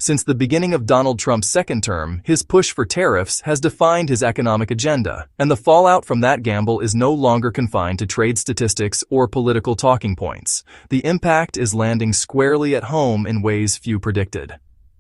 Since the beginning of Donald Trump's second term, his push for tariffs has defined his economic agenda, and the fallout from that gamble is no longer confined to trade statistics or political talking points. The impact is landing squarely at home in ways few predicted.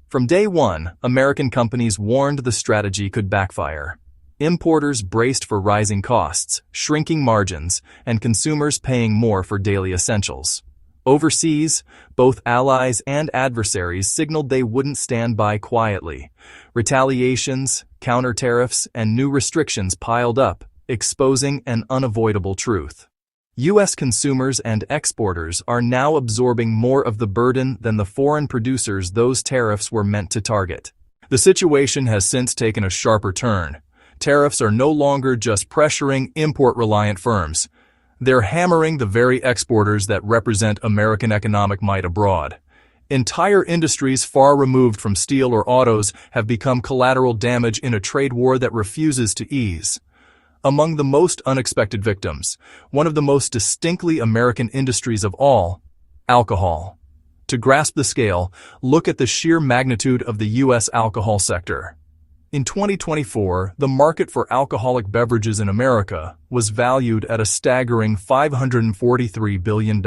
From day one, American companies warned the strategy could backfire. Importers braced for rising costs, shrinking margins, and consumers paying more for daily essentials. Overseas, both allies and adversaries signaled they wouldn't stand by quietly. Retaliations, counter-tariffs, and new restrictions piled up, exposing an unavoidable truth. U.S. consumers and exporters are now absorbing more of the burden than the foreign producers those tariffs were meant to target. The situation has since taken a sharper turn. Tariffs are no longer just pressuring import-reliant firms. They're hammering the very exporters that represent American economic might abroad. Entire industries far removed from steel or autos have become collateral damage in a trade war that refuses to ease. Among the most unexpected victims, one of the most distinctly American industries of all, alcohol. To grasp the scale, look at the sheer magnitude of the U.S. alcohol sector. In 2024, the market for alcoholic beverages in America was valued at a staggering $543 billion,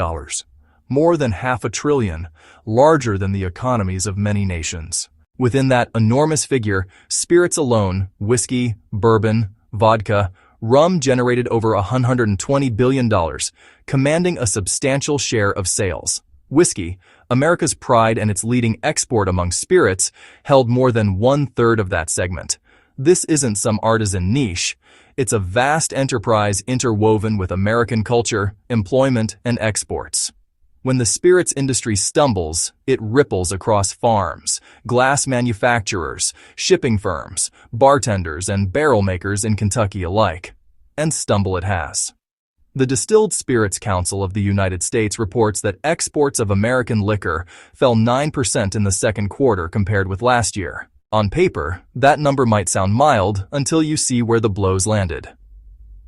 more than $500 billion, larger than the economies of many nations. Within that enormous figure, spirits alone, whiskey, bourbon, vodka, rum generated over $120 billion, commanding a substantial share of sales. Whiskey, America's pride and its leading export among spirits, held more than 1/3 of that segment. This isn't some artisan niche. It's a vast enterprise interwoven with American culture, employment, and exports. When the spirits industry stumbles, it ripples across farms, glass manufacturers, shipping firms, bartenders, and barrel makers in Kentucky alike. And stumble it has. The Distilled Spirits Council of the United States reports that exports of American liquor fell 9% in the second quarter compared with last year. On paper, that number might sound mild until you see where the blows landed.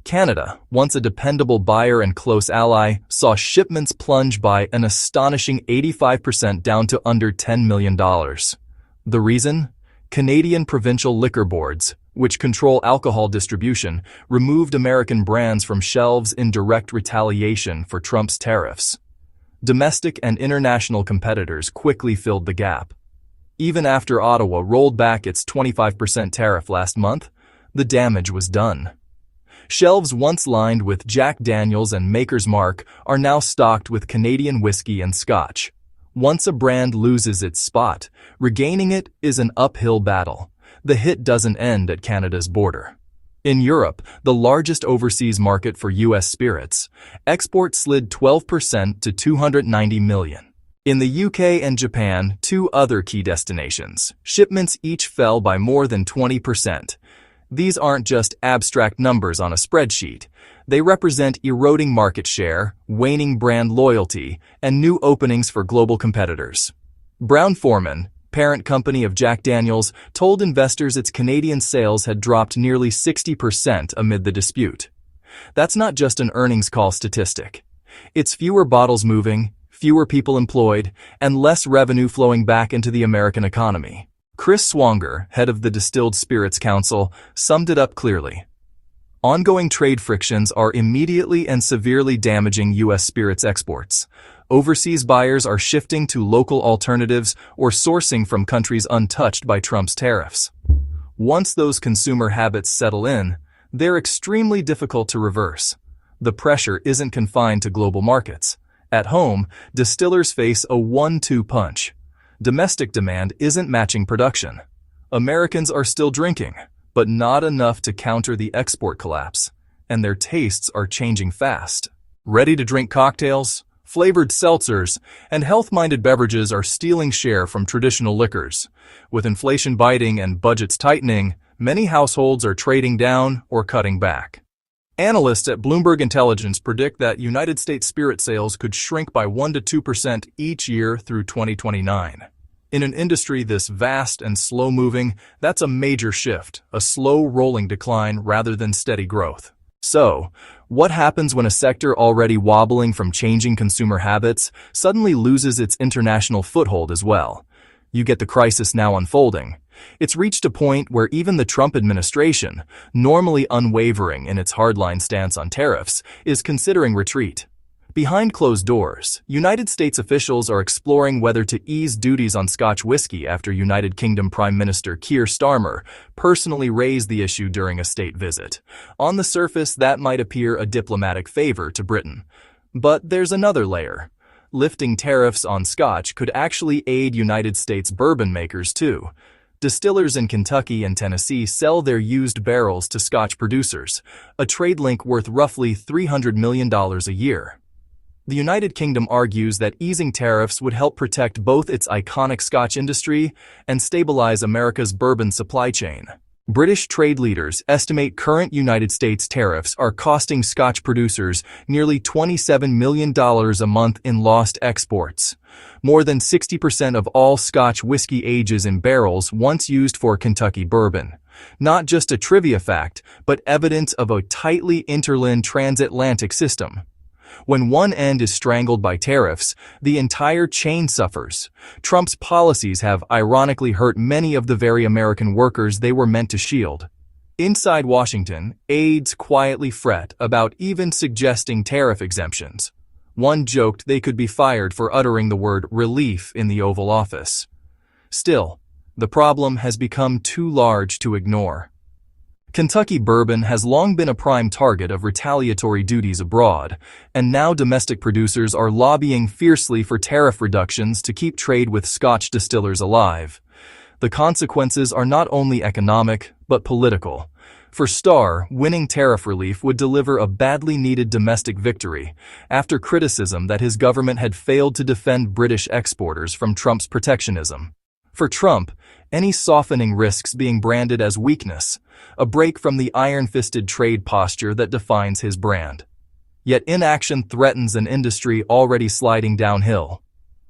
Canada, once a dependable buyer and close ally, saw shipments plunge by an astonishing 85% down to under $10 million. The reason? Canadian provincial liquor boards, which control alcohol distribution, removed American brands from shelves in direct retaliation for Trump's tariffs. Domestic and international competitors quickly filled the gap. Even after Ottawa rolled back its 25% tariff last month, the damage was done. Shelves once lined with Jack Daniel's and Maker's Mark are now stocked with Canadian whiskey and Scotch. Once a brand loses its spot, regaining it is an uphill battle. The hit doesn't end at Canada's border. In Europe, the largest overseas market for U.S. spirits, exports slid 12% to $290 million. In the UK and Japan, two other key destinations, shipments each fell by more than 20%. These aren't just abstract numbers on a spreadsheet. They represent eroding market share, waning brand loyalty, and new openings for global competitors. Brown-Forman, parent company of Jack Daniel's, told investors its Canadian sales had dropped nearly 60% amid the dispute. That's not just an earnings call statistic. It's fewer bottles moving, fewer people employed, and less revenue flowing back into the American economy. Chris Swanger, head of the Distilled Spirits Council, summed it up clearly. Ongoing trade frictions are immediately and severely damaging U.S. spirits exports. Overseas buyers are shifting to local alternatives or sourcing from countries untouched by Trump's tariffs. Once those consumer habits settle in, they're extremely difficult to reverse. The pressure isn't confined to global markets. At home, distillers face a 1-2 punch. Domestic demand isn't matching production. Americans are still drinking, but not enough to counter the export collapse, and their tastes are changing fast. Ready-to-drink cocktails, flavored seltzers, and health-minded beverages are stealing share from traditional liquors. With inflation biting and budgets tightening, many households are trading down or cutting back. Analysts at Bloomberg Intelligence predict that United States spirit sales could shrink by 1-2% each year through 2029. In an industry this vast and slow-moving, that's a major shift, a slow rolling decline rather than steady growth. So, what happens when a sector already wobbling from changing consumer habits suddenly loses its international foothold as well? You get the crisis now unfolding. It's reached a point where even the Trump administration, normally unwavering in its hardline stance on tariffs, is considering retreat. Behind closed doors, United States officials are exploring whether to ease duties on Scotch whiskey after United Kingdom Prime Minister Keir Starmer personally raised the issue during a state visit. On the surface, that might appear a diplomatic favor to Britain. But there's another layer. Lifting tariffs on Scotch could actually aid United States bourbon makers too. Distillers in Kentucky and Tennessee sell their used barrels to Scotch producers, a trade link worth roughly $300 million a year. The United Kingdom argues that easing tariffs would help protect both its iconic Scotch industry and stabilize America's bourbon supply chain. British trade leaders estimate current United States tariffs are costing Scotch producers nearly $27 million a month in lost exports. More than 60% of all Scotch whiskey ages in barrels once used for Kentucky bourbon. Not just a trivia fact, but evidence of a tightly interlinked transatlantic system. When one end is strangled by tariffs, the entire chain suffers. Trump's policies have ironically hurt many of the very American workers they were meant to shield. Inside Washington, aides quietly fret about even suggesting tariff exemptions. One joked they could be fired for uttering the word relief in the Oval Office. Still, the problem has become too large to ignore. Kentucky bourbon has long been a prime target of retaliatory duties abroad, and now domestic producers are lobbying fiercely for tariff reductions to keep trade with Scotch distillers alive. The consequences are not only economic, but political. For Starr, winning tariff relief would deliver a badly needed domestic victory, after criticism that his government had failed to defend British exporters from Trump's protectionism. For Trump, any softening risks being branded as weakness, a break from the iron-fisted trade posture that defines his brand. Yet inaction threatens an industry already sliding downhill.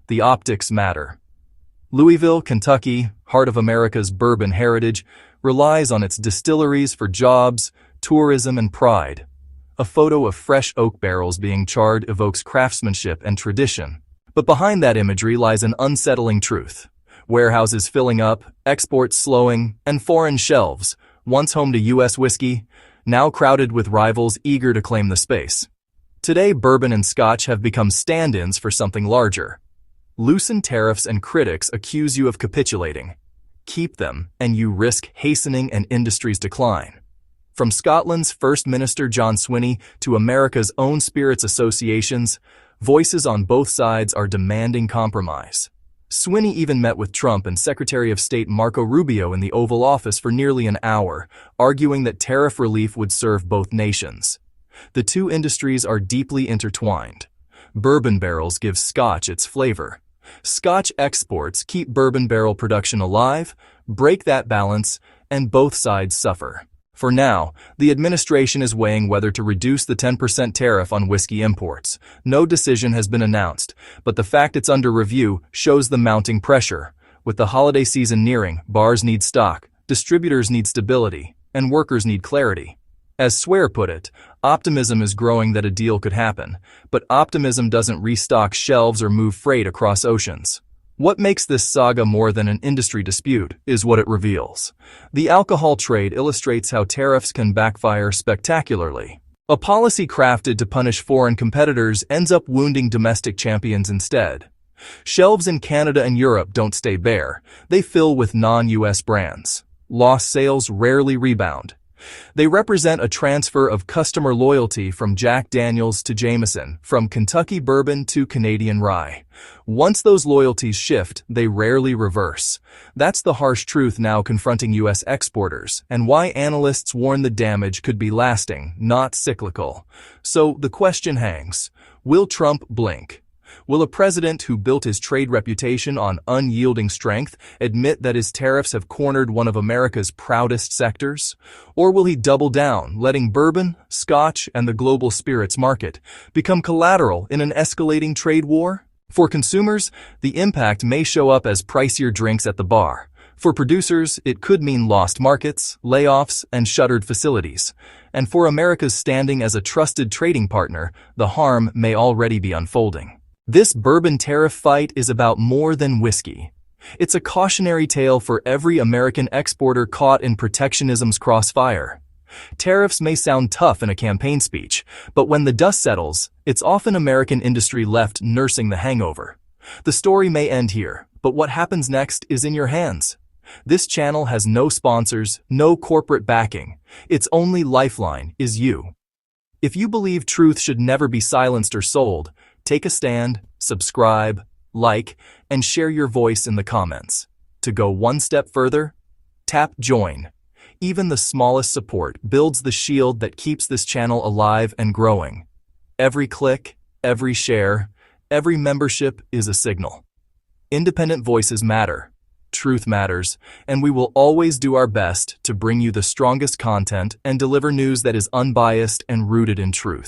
The optics matter. Louisville, Kentucky, heart of America's bourbon heritage, relies on its distilleries for jobs, tourism, and pride. A photo of fresh oak barrels being charred evokes craftsmanship and tradition. But behind that imagery lies an unsettling truth. Warehouses filling up, exports slowing, and foreign shelves, once home to U.S. whiskey, now crowded with rivals eager to claim the space. Today, bourbon and Scotch have become stand-ins for something larger. Loosen tariffs and critics accuse you of capitulating. Keep them, and you risk hastening an industry's decline. From Scotland's First Minister John Swinney to America's own spirits associations, voices on both sides are demanding compromise. Swinney even met with Trump and Secretary of State Marco Rubio in the Oval Office for nearly an hour, arguing that tariff relief would serve both nations. The two industries are deeply intertwined. Bourbon barrels give Scotch its flavor. Scotch exports keep bourbon barrel production alive, break that balance, and both sides suffer. For now, the administration is weighing whether to reduce the 10% tariff on whiskey imports. No decision has been announced, but the fact it's under review shows the mounting pressure. With the holiday season nearing, bars need stock, distributors need stability, and workers need clarity. As Swear put it, optimism is growing that a deal could happen, but optimism doesn't restock shelves or move freight across oceans. What makes this saga more than an industry dispute is what it reveals. The alcohol trade illustrates how tariffs can backfire spectacularly. A policy crafted to punish foreign competitors ends up wounding domestic champions instead. Shelves in Canada and Europe don't stay bare, they fill with non-US brands. Lost sales rarely rebound. They represent a transfer of customer loyalty from Jack Daniel's to Jameson, from Kentucky bourbon to Canadian rye. Once those loyalties shift, they rarely reverse. That's the harsh truth now confronting U.S. exporters, and why analysts warn the damage could be lasting, not cyclical. So the question hangs: will Trump blink? Will a president who built his trade reputation on unyielding strength admit that his tariffs have cornered one of America's proudest sectors? Or will he double down, letting bourbon, Scotch, and the global spirits market become collateral in an escalating trade war? For consumers, the impact may show up as pricier drinks at the bar. For producers, it could mean lost markets, layoffs, and shuttered facilities. And for America's standing as a trusted trading partner, the harm may already be unfolding. This bourbon tariff fight is about more than whiskey. It's a cautionary tale for every American exporter caught in protectionism's crossfire. Tariffs may sound tough in a campaign speech, but when the dust settles, it's often American industry left nursing the hangover. The story may end here, but what happens next is in your hands. This channel has no sponsors, no corporate backing. Its only lifeline is you. If you believe truth should never be silenced or sold, take a stand, subscribe, like, and share your voice in the comments. To go one step further, tap join. Even the smallest support builds the shield that keeps this channel alive and growing. Every click, every share, every membership is a signal. Independent voices matter, truth matters, and we will always do our best to bring you the strongest content and deliver news that is unbiased and rooted in truth.